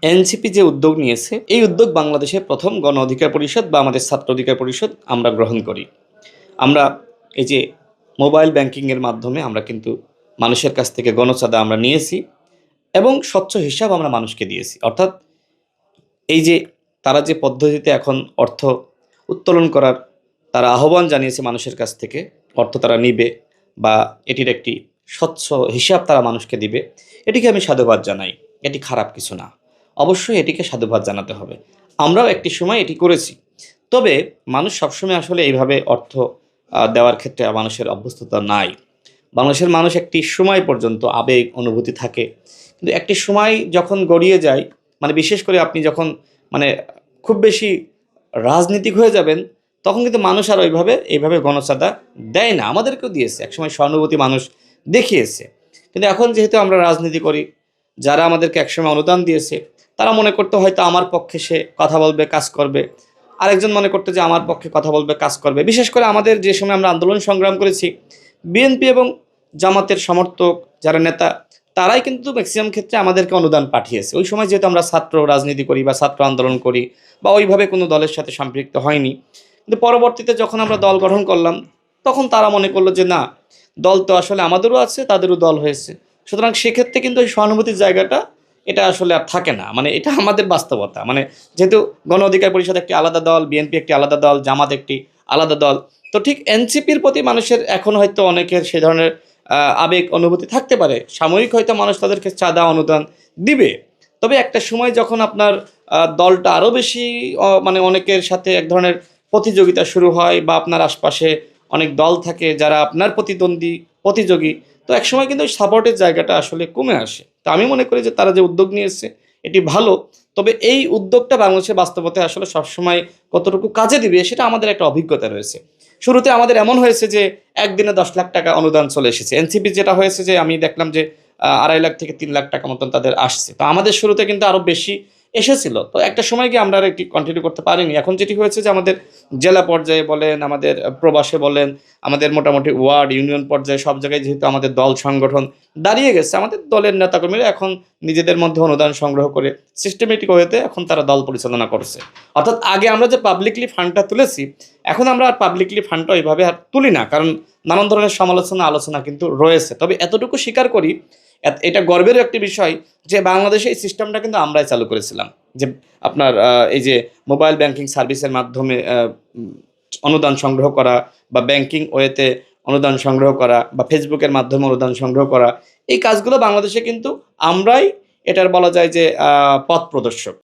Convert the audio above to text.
NCP যে উদ্যোগ নিয়েছে, এই উদ্যোগ বাংলাদেশের প্রথম গণ অধিকার পরিষদ বা আমাদের ছাত্র অধিকার পরিষদ আমরা গ্রহণ করি। আমরা এই যে মোবাইল ব্যাংকিংয়ের মাধ্যমে আমরা কিন্তু মানুষের কাছ থেকে গণচাঁদা আমরা নিয়েছি এবং স্বচ্ছ হিসাব আমরা মানুষকে দিয়েছি। অর্থাৎ এই যে তারা যে পদ্ধতিতে এখন অর্থ উত্তোলন করার তারা আহ্বান জানিয়েছে মানুষের কাছ থেকে, অর্থ তারা নিবে বা এটির একটি স্বচ্ছ হিসাব তারা মানুষকে দিবে, এটিকে আমি সাধুবাদ জানাই। এটি খারাপ কিছু না। অবশ্যই এটিকে সাধুবাদ জানাতে হবে। আমরাও একটি সময় এটি করেছি। তবে মানুষ সবসময় আসলে এইভাবে অর্থ দেওয়ার ক্ষেত্রে মানুষের অভ্যস্ততা নাই। বাংলাদেশের মানুষ একটি সময় পর্যন্ত আবেগ অনুভূতি থাকে। কিন্তু একটি সময় যখন গড়িয়ে যায়, মানে বিশেষ করে আপনি যখন মানে খুব বেশি রাজনীতিক হয়ে যাবেন, তখন কিন্তু মানুষ আর এইভাবে গণচাঁদা দেয় না। আমাদেরকেও দিয়েছে। একসময় সহানুভূতি মানুষ দেখিয়েছে। কিন্তু এখন যেহেতু আমরা রাজনীতি করি, যারা আমাদেরকে একসময় অনুদান দিয়েছে, তারা মনে করতো হয়তো আমার পক্ষে সে কথা বলবে, কাজ করবে। আরেকজন মনে করতো যে আমার পক্ষে কথা বলবে, কাজ করবে। বিশেষ করে আমাদের যে সময় আমরা আন্দোলন সংগ্রাম করেছি, বিএনপি এবং জামাতের সমর্থক যারা নেতা, তারাই কিন্তু ম্যাক্সিমাম ক্ষেত্রে আমাদেরকে অনুদান পাঠিয়েছে। ওই সময় যেহেতু আমরা ছাত্র রাজনীতি করি বা ছাত্র আন্দোলন করি বা ওইভাবে কোনো দলের সাথে সম্পৃক্ত হয়নি। কিন্তু পরবর্তীতে যখন আমরা দল গঠন করলাম, তখন তারা মনে করলো যে না, দল তো আসলে আমাদেরও আছে, তাদেরও দল হয়েছে। সুতরাং সেক্ষেত্রে কিন্তু ওই সহানুভূতির জায়গাটা এটা আসলে আর থাকে না। মানে এটা আমাদের বাস্তবতা। মানে যেহেতু গণ অধিকার পরিষদ একটি আলাদা দল, বিএনপি একটি আলাদা দল, জামাত একটি আলাদা দল। তো ঠিক এনসিপির প্রতি মানুষের এখন হয়তো অনেকের সে ধরনের আবেগ অনুভূতি থাকতে পারে। সাময়িক হয়তো মানুষ তাদেরকে চাঁদা অনুদান দিবে। তবে একটা সময় যখন আপনার দলটা আরও বেশি মানে অনেকের সাথে এক ধরনের প্রতিযোগিতা শুরু হয় বা আপনার আশপাশে অনেক দল থাকে যারা আপনার প্রতিদ্বন্দ্বী, প্রতিযোগী, তো একসময় কিন্তু ওই সাপোর্টের জায়গাটা আসলে কমে আসে। তো আমি মনে করি যে তারা যে উদ্যোগ নিয়েছে এটি ভালো। তবে এই উদ্যোগটা বাংলাদেশের বাস্তবতায় আসলে সবসময় কতটুকু কাজে দিবে সেটা আমাদের একটা অভিজ্ঞতা রয়েছে। শুরুতে আমাদের এমন হয়েছে যে একদিনে 10 লাখ টাকা অনুদান চলে এসেছে। এনসিপি যেটা হয়েছে যে আমি দেখলাম যে 2.5 লাখ থেকে 3 লাখ টাকা মতন তাদের আসছে। তো আমাদের শুরুতে কিন্তু আরও বেশি এসেছিল। তো একটা সময় গিয়ে আমরা আর এটি কন্টিনিউ করতে পারিনি। এখন যেটি হয়েছে যে আমাদের জেলা পর্যায়ে বলেন, আমাদের প্রবাসে বলেন, আমাদের মোটামুটি ওয়ার্ড, ইউনিয়ন পর্যায়ে সব জায়গায় যেহেতু আমাদের দল সংগঠন দাঁড়িয়ে গেছে, আমাদের দলের নেতাকর্মীরা এখন নিজেদের মধ্যে অনুদান সংগ্রহ করে সিস্টেমেটিক ওয়েতে এখন তারা দল পরিচালনা করছে। অর্থাৎ আগে আমরা যে পাবলিকলি ফান্ডটা তুলেছি, এখন আমরা আর পাবলিকলি ফান্ডটা ওইভাবে আর তুলি না। কারণ নানান ধরনের সমালোচনা আলোচনা কিন্তু রয়েছে। তবে এতটুকু স্বীকার করি, এটা গর্বের একটি বিষয় যে বাংলাদেশে এই সিস্টেমটা কিন্তু আমরাই চালু করেছিলাম। যে আপনার এই যে মোবাইল ব্যাংকিং সার্ভিসের মাধ্যমে অনুদান সংগ্রহ করা বা ব্যাংকিং ওয়েতে অনুদান সংগ্রহ করা বা ফেসবুকের মাধ্যমে অনুদান সংগ্রহ করা, এই কাজগুলো বাংলাদেশে কিন্তু আমরাই এটার বলা যায় যে পথ প্রদর্শক।